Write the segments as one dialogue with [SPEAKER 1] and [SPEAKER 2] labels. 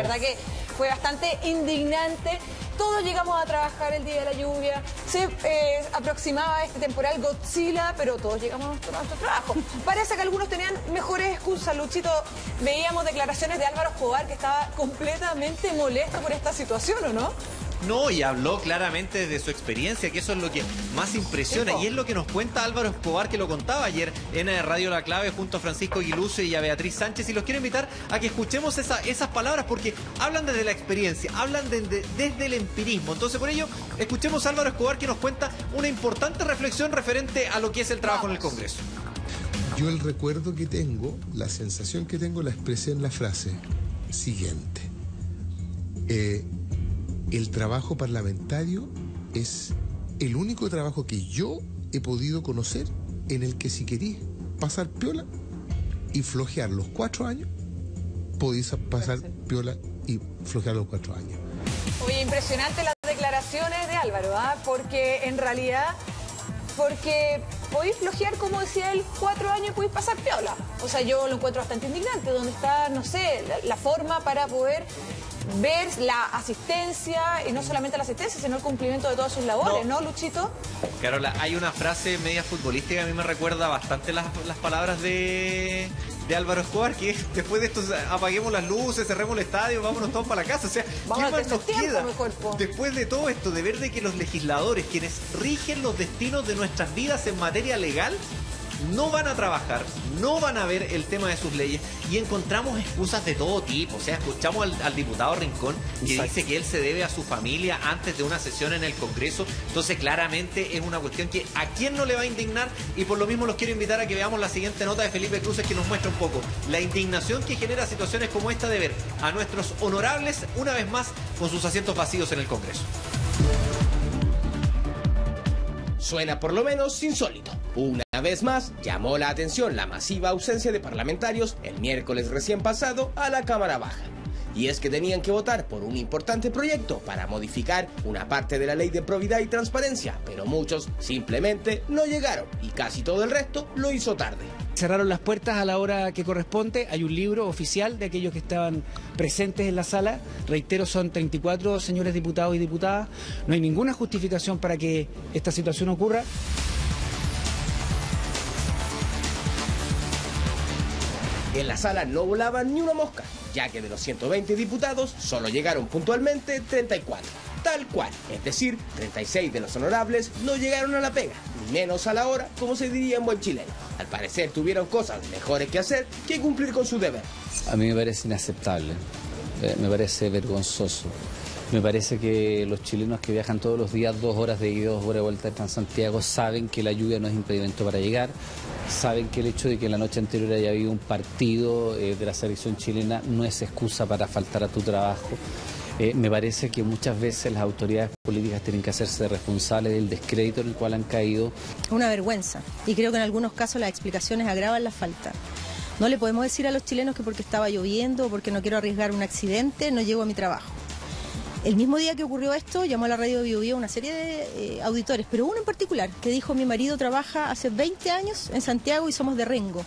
[SPEAKER 1] verdad que fue bastante indignante. Todos llegamos a trabajar el día de la lluvia, se aproximaba este temporal Godzilla, pero todos llegamos a nuestro trabajo. Parece que algunos tenían mejores excusas. Luchito, veíamos declaraciones de Álvaro Escobar que estaba completamente molesto por esta situación, ¿o no?
[SPEAKER 2] No, y habló claramente de su experiencia, que eso es lo que más impresiona. Y es lo que nos cuenta Álvaro Escobar, que lo contaba ayer en Radio La Clave junto a Francisco Aguiluce y a Beatriz Sánchez. Y los quiero invitar a que escuchemos esas palabras, porque hablan desde la experiencia, hablan desde el empirismo. Entonces, por ello, escuchemos a Álvaro Escobar, que nos cuenta una importante reflexión referente a lo que es el trabajo en el Congreso.
[SPEAKER 3] Yo el recuerdo que tengo, la sensación que tengo, la expresé en la frase siguiente. El trabajo parlamentario es el único trabajo que yo he podido conocer en el que si querís pasar piola y flojear los 4 años, podéis pasar piola y flojear los 4 años.
[SPEAKER 1] Oye, impresionante las declaraciones de Álvaro, ¿ah? Porque en realidad, podéis flojear, como decía él, 4 años y podéis pasar piola. O sea, yo lo encuentro bastante indignante, donde está, no sé, la forma para poder ver la asistencia, y no solamente la asistencia, sino el cumplimiento de todas sus labores, ¿no, Luchito?
[SPEAKER 2] Carola, hay una frase media futbolística que a mí me recuerda bastante las palabras de Álvaro Escobar, que después de esto apaguemos las luces, cerremos el estadio, vámonos todos para la casa. O sea, ¿qué más nos queda? Después de todo esto, de ver de que los legisladores, quienes rigen los destinos de nuestras vidas en materia legal, no van a trabajar, no van a ver el tema de sus leyes, y encontramos excusas de todo tipo. O sea, escuchamos al diputado Rincón, que dice que él se debe a su familia antes de una sesión en el Congreso. Entonces, claramente es una cuestión que a quién no le va a indignar, y por lo mismo los quiero invitar a que veamos la siguiente nota de Felipe Cruces, que nos muestra un poco la indignación que genera situaciones como esta de ver a nuestros honorables una vez más con sus asientos vacíos en el Congreso.
[SPEAKER 4] Suena por lo menos insólito. Una vez más, llamó la atención la masiva ausencia de parlamentarios el miércoles recién pasado a la Cámara Baja. Y es que tenían que votar por un importante proyecto para modificar una parte de la Ley de Probidad y Transparencia, pero muchos simplemente no llegaron y casi todo el resto lo hizo tarde.
[SPEAKER 5] Cerraron las puertas a la hora que corresponde. Hay un libro oficial de aquellos que estaban presentes en la sala. Reitero, son 34 señores diputados y diputadas. No hay ninguna justificación para que esta situación ocurra.
[SPEAKER 4] En la sala no volaban ni una mosca, ya que de los 120 diputados solo llegaron puntualmente 34. Tal cual, es decir, 36 de los honorables no llegaron a la pega, ni menos a la hora, como se diría en buen chileno. Al parecer tuvieron cosas mejores que hacer que cumplir con su deber.
[SPEAKER 6] A mí me parece inaceptable, me parece vergonzoso. Me parece que los chilenos que viajan todos los días 2 horas de ida y 2 horas de vuelta a Transantiago saben que la lluvia no es impedimento para llegar, saben que el hecho de que la noche anterior haya habido un partido de la selección chilena no es excusa para faltar a tu trabajo. Me parece que muchas veces las autoridades políticas tienen que hacerse responsables del descrédito en el cual han caído.
[SPEAKER 7] Una vergüenza, y creo que en algunos casos las explicaciones agravan la falta. No le podemos decir a los chilenos que porque estaba lloviendo o porque no quiero arriesgar un accidente no llego a mi trabajo. El mismo día que ocurrió esto, llamó a la radio Bio Bio una serie de auditores, pero uno en particular, que dijo: mi marido trabaja hace 20 años en Santiago y somos de Rengo.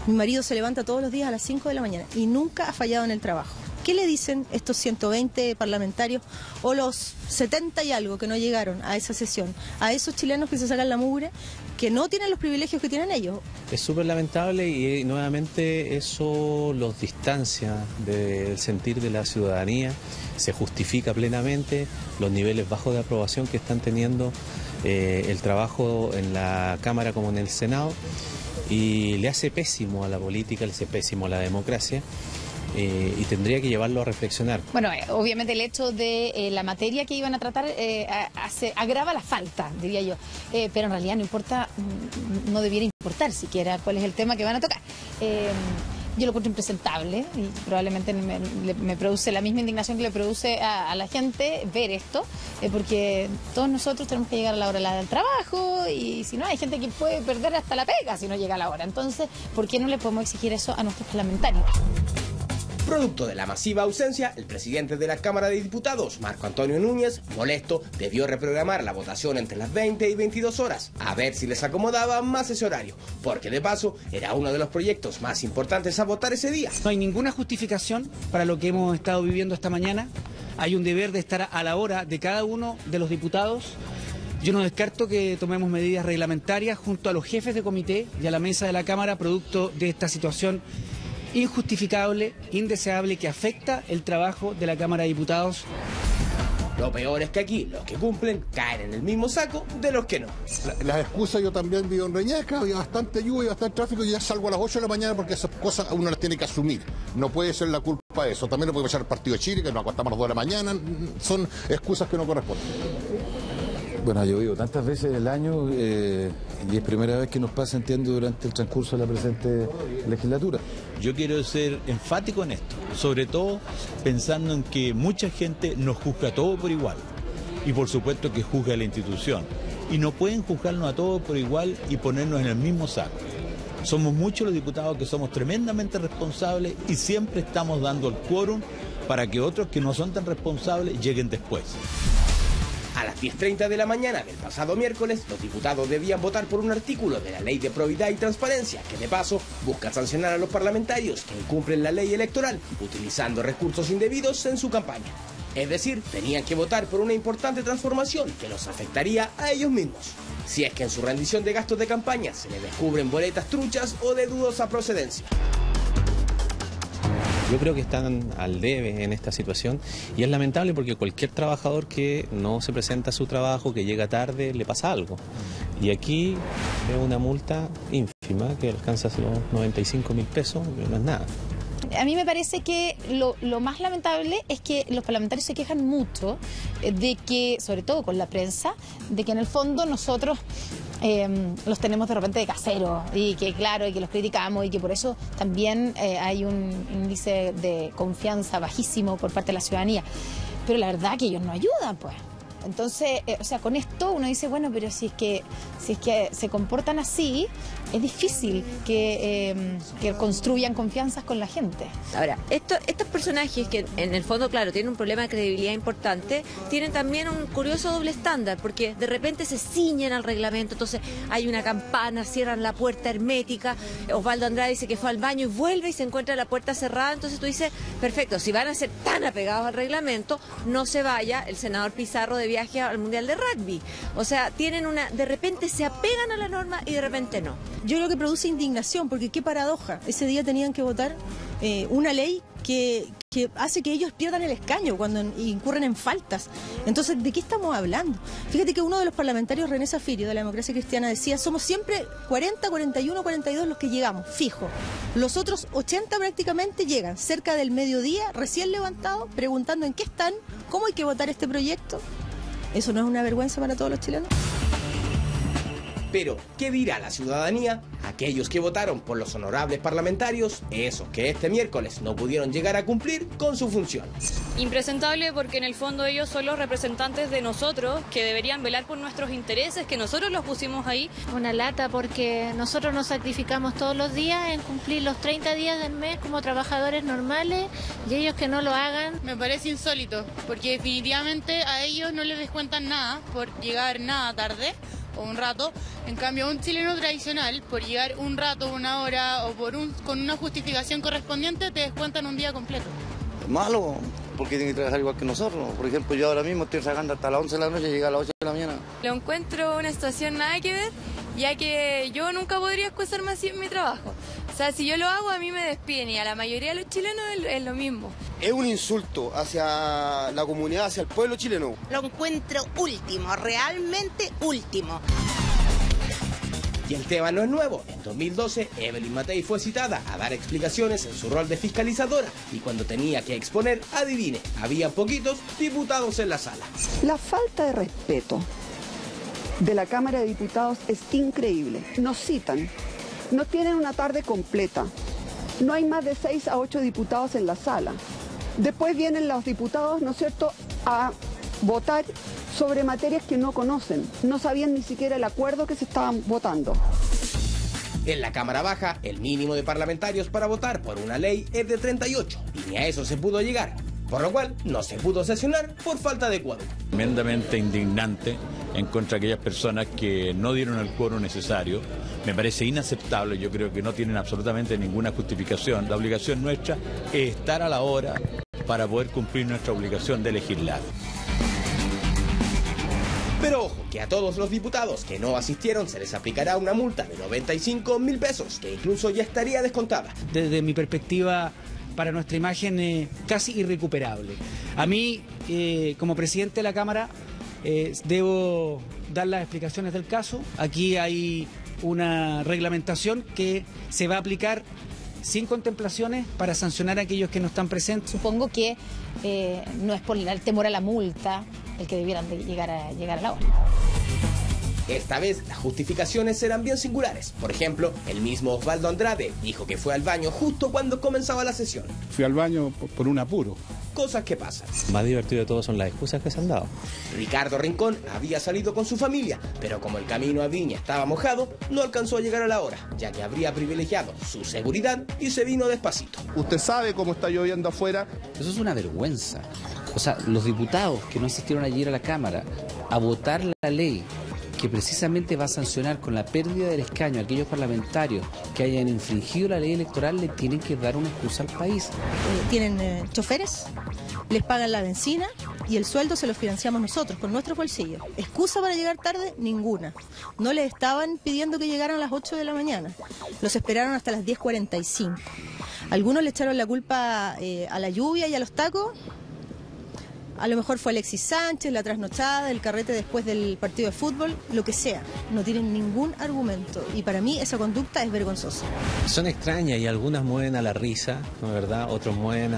[SPEAKER 7] Mi marido se levanta todos los días a las 5 de la mañana y nunca ha fallado en el trabajo. ¿Qué le dicen estos 120 parlamentarios o los 70 y algo que no llegaron a esa sesión? A esos chilenos que se sacan la mugre, que no tienen los privilegios que tienen ellos.
[SPEAKER 8] Es súper lamentable y nuevamente eso los distancia del sentir de la ciudadanía. Se justifica plenamente los niveles bajos de aprobación que están teniendo el trabajo en la Cámara como en el Senado, y le hace pésimo a la política, le hace pésimo a la democracia. Y tendría que llevarlo a reflexionar.
[SPEAKER 9] Bueno, obviamente el hecho de la materia que iban a tratar agrava la falta, diría yo, pero en realidad no importa, no debiera importar siquiera cuál es el tema que van a tocar. Yo lo encuentro impresentable y probablemente me produce la misma indignación que le produce a la gente ver esto, porque todos nosotros tenemos que llegar a la hora del trabajo, y si no, hay gente que puede perder hasta la pega si no llega a la hora. Entonces, ¿por qué no le podemos exigir eso a nuestros parlamentarios?
[SPEAKER 4] Producto de la masiva ausencia, el presidente de la Cámara de Diputados, Marco Antonio Núñez, molesto, debió reprogramar la votación entre las 20 y 22 horas, a ver si les acomodaba más ese horario, porque de paso era uno de los proyectos más importantes a votar ese día.
[SPEAKER 5] No hay ninguna justificación para lo que hemos estado viviendo esta mañana. Hay un deber de estar a la hora de cada uno de los diputados. Yo no descarto que tomemos medidas reglamentarias junto a los jefes de comité y a la mesa de la Cámara, producto de esta situación injustificable, indeseable, que afecta el trabajo de la Cámara de Diputados.
[SPEAKER 4] Lo peor es que aquí los que cumplen caen en el mismo saco de los que no.
[SPEAKER 10] Las excusas, yo también vivo en Reñaca, había bastante lluvia y bastante tráfico y ya salgo a las 8 de la mañana porque esas cosas uno las tiene que asumir. No puede ser la culpa de eso. También lo puede pasar el partido de Chile, que nos acostamos a las 2 de la mañana. Son excusas que no corresponden.
[SPEAKER 11] Bueno, ha llovido tantas veces el año y es primera vez que nos pasa, entiendo, durante el transcurso de la presente legislatura.
[SPEAKER 12] Yo quiero ser enfático en esto, sobre todo pensando en que mucha gente nos juzga todo por igual y por supuesto que juzga a la institución y no pueden juzgarnos a todos por igual y ponernos en el mismo saco. Somos muchos los diputados que somos tremendamente responsables y siempre estamos dando el quórum para que otros que no son tan responsables lleguen después.
[SPEAKER 4] A las 10:30 de la mañana del pasado miércoles, los diputados debían votar por un artículo de la Ley de Probidad y Transparencia que, de paso, busca sancionar a los parlamentarios que incumplen la ley electoral utilizando recursos indebidos en su campaña. Es decir, tenían que votar por una importante transformación que los afectaría a ellos mismos. Si es que en su rendición de gastos de campaña se les descubren boletas truchas o de dudosa procedencia.
[SPEAKER 8] Yo creo que están al debe en esta situación y es lamentable porque cualquier trabajador que no se presenta a su trabajo, que llega tarde, le pasa algo. Y aquí es una multa ínfima que alcanza los 95.000 pesos, no es nada.
[SPEAKER 9] A mí me parece que lo más lamentable es que los parlamentarios se quejan mucho de que, sobre todo con la prensa, de que en el fondo nosotros los tenemos de repente de caseros y que claro, y que los criticamos y que por eso también hay un índice de confianza bajísimo por parte de la ciudadanía. Pero la verdad que ellos no ayudan, pues. Entonces, o sea, con esto uno dice, bueno, pero si es que se comportan así, es difícil que construyan confianzas con la gente.
[SPEAKER 13] Ahora, estos personajes que en el fondo, claro, tienen un problema de credibilidad importante, tienen también un curioso doble estándar, porque de repente se ciñen al reglamento, entonces hay una campana, cierran la puerta hermética, Osvaldo Andrade dice que fue al baño y vuelve y se encuentra la puerta cerrada, entonces tú dices, perfecto, si van a ser tan apegados al reglamento, no se vaya el senador Pizarro de viaje al Mundial de Rugby. O sea, tienen de repente se apegan a la norma y de repente no.
[SPEAKER 7] Yo creo que produce indignación, porque qué paradoja. Ese día tenían que votar una ley que hace que ellos pierdan el escaño cuando incurren en faltas. Entonces, ¿de qué estamos hablando? Fíjate que uno de los parlamentarios, René Zafirio, de la Democracia Cristiana, decía, somos siempre 40, 41, 42 los que llegamos, fijo. Los otros 80 prácticamente llegan cerca del mediodía, recién levantados, preguntando en qué están, cómo hay que votar este proyecto. ¿Eso no es una vergüenza para todos los chilenos?
[SPEAKER 4] Pero, ¿qué dirá la ciudadanía? Aquellos que votaron por los honorables parlamentarios, esos que este miércoles no pudieron llegar a cumplir con su función.
[SPEAKER 14] Impresentable porque en el fondo ellos son los representantes de nosotros, que deberían velar por nuestros intereses, que nosotros los pusimos ahí.
[SPEAKER 15] Una lata porque nosotros nos sacrificamos todos los días en cumplir los 30 días del mes como trabajadores normales y ellos que no lo hagan.
[SPEAKER 16] Me parece insólito porque definitivamente a ellos no les descuentan nada por llegar nada tarde o un rato. En cambio, a un chileno tradicional, por llegar un rato, una hora o con una justificación correspondiente, te descuentan un día completo.
[SPEAKER 17] Es malo, porque tienen que trabajar igual que nosotros. Por ejemplo, yo ahora mismo estoy trabajando hasta las 11 de la noche y llegar a las 8 de la mañana.
[SPEAKER 14] Lo encuentro una situación nada que ver, ya que yo nunca podría excusarme así en mi trabajo. O sea, si yo lo hago, a mí me despiden y a la mayoría de los chilenos es lo mismo.
[SPEAKER 18] Es un insulto hacia la comunidad, hacia el pueblo chileno.
[SPEAKER 19] Lo encuentro último, realmente último.
[SPEAKER 4] Y el tema no es nuevo. En 2012, Evelyn Matei fue citada a dar explicaciones en su rol de fiscalizadora y cuando tenía que exponer, adivine, había poquitos diputados en la sala.
[SPEAKER 20] La falta de respeto de la Cámara de Diputados es increíble. Nos citan, no tienen una tarde completa, no hay más de 6 a 8 diputados en la sala. Después vienen los diputados, ¿no es cierto?, a votar sobre materias que no conocen, no sabían ni siquiera el acuerdo que se estaban votando.
[SPEAKER 4] En la Cámara Baja, el mínimo de parlamentarios para votar por una ley es de 38, y ni a eso se pudo llegar, por lo cual no se pudo sesionar por falta de quórum.
[SPEAKER 12] Tremendamente indignante en contra de aquellas personas que no dieron el quórum necesario. Me parece inaceptable, yo creo que no tienen absolutamente ninguna justificación. La obligación nuestra es estar a la hora para poder cumplir nuestra obligación de legislar.
[SPEAKER 4] Pero ojo, que a todos los diputados que no asistieron se les aplicará una multa de 95.000 pesos, que incluso ya estaría descontada.
[SPEAKER 5] Desde mi perspectiva, para nuestra imagen, casi irrecuperable. A mí, como presidente de la Cámara, debo dar las explicaciones del caso. Aquí hay una reglamentación que se va a aplicar sin contemplaciones para sancionar a aquellos que no están presentes.
[SPEAKER 9] Supongo que no es por el temor a la multa el que debieran de llegar a la hora.
[SPEAKER 4] Esta vez las justificaciones serán bien singulares. Por ejemplo, el mismo Osvaldo Andrade dijo que fue al baño justo cuando comenzaba la sesión.
[SPEAKER 21] Fui al baño por un apuro.
[SPEAKER 4] Cosas que pasan.
[SPEAKER 8] Más divertido de todo son las excusas que se han dado.
[SPEAKER 4] Ricardo Rincón había salido con su familia, pero como el camino a Viña estaba mojado, no alcanzó a llegar a la hora, ya que habría privilegiado su seguridad y se vino despacito.
[SPEAKER 21] Usted sabe cómo está lloviendo afuera.
[SPEAKER 6] Eso es una vergüenza. O sea, los diputados que no asistieron ayer a la Cámara a votar la ley que precisamente va a sancionar con la pérdida del escaño a aquellos parlamentarios que hayan infringido la ley electoral, le tienen que dar una excusa al país.
[SPEAKER 7] Tienen choferes, les pagan la benzina y el sueldo se lo financiamos nosotros, con nuestros bolsillos. ¿Excusa para llegar tarde? Ninguna. No les estaban pidiendo que llegaran a las 8 de la mañana. Los esperaron hasta las 10:45. Algunos le echaron la culpa a la lluvia y a los tacos. A lo mejor fue Alexis Sánchez, la trasnochada, el carrete después del partido de fútbol, lo que sea. No tienen ningún argumento y para mí esa conducta es vergonzosa.
[SPEAKER 8] Son extrañas y algunas mueven a la risa, ¿no es verdad? Otros mueven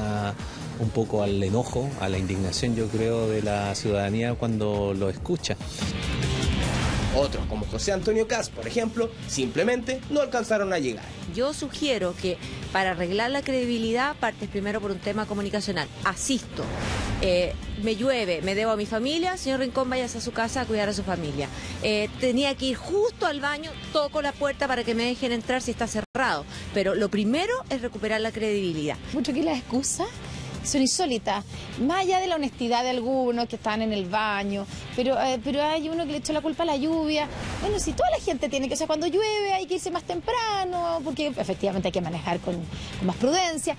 [SPEAKER 8] un poco al enojo, a la indignación, yo creo, de la ciudadanía cuando lo escucha.
[SPEAKER 4] Otros, como José Antonio Caz, por ejemplo, simplemente no alcanzaron a llegar.
[SPEAKER 13] Yo sugiero que para arreglar la credibilidad partes primero por un tema comunicacional. Asisto. Me llueve, me debo a mi familia, señor Rincón, váyase a su casa a cuidar a su familia. Tenía que ir justo al baño, toco la puerta para que me dejen entrar si está cerrado. Pero lo primero es recuperar la credibilidad.
[SPEAKER 9] Mucho que las excusas son insólitas, más allá de la honestidad de algunos que están en el baño, pero hay uno que le echó la culpa a la lluvia. Bueno, si toda la gente tiene que, o sea, cuando llueve hay que irse más temprano, porque efectivamente hay que manejar con más prudencia.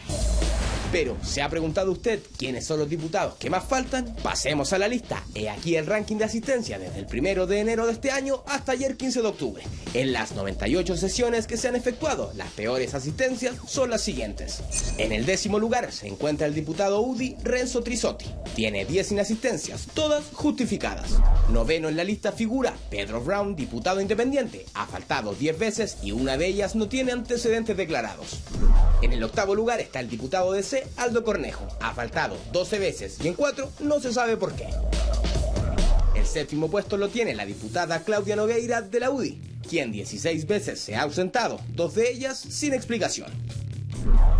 [SPEAKER 4] Pero, ¿se ha preguntado usted quiénes son los diputados que más faltan? Pasemos a la lista. He aquí el ranking de asistencia desde el 1 de enero de este año hasta ayer 15 de octubre. En las 98 sesiones que se han efectuado, las peores asistencias son las siguientes. En el 10º lugar se encuentra el diputado UDI Renzo Trisotti. Tiene 10 inasistencias, todas justificadas. 9º en la lista figura Pedro Brown, diputado independiente. Ha faltado 10 veces y una de ellas no tiene antecedentes declarados. En el 8º lugar está el diputado de C, Aldo Cornejo. Ha faltado 12 veces y en 4 no se sabe por qué. El 7º puesto lo tiene la diputada Claudia Nogueira de la UDI, quien 16 veces se ha ausentado, 2 de ellas sin explicación.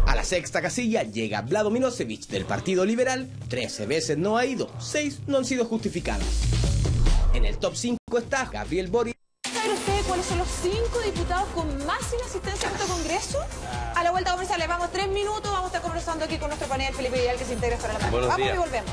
[SPEAKER 4] A la 6ª casilla llega Vlado Milosevic del Partido Liberal, 13 veces no ha ido, 6 no han sido justificadas. En el top 5 está Gabriel Boric.
[SPEAKER 1] ¿Sabe usted cuáles son los 5 diputados con más inasistencia en este Congreso? A la vuelta comercial les vamos 3 minutos, vamos a estar conversando aquí con nuestro panel Felipe Vidal que se integra para la tarde.
[SPEAKER 22] Buenos
[SPEAKER 1] Vamos
[SPEAKER 22] días.
[SPEAKER 1] y volvemos.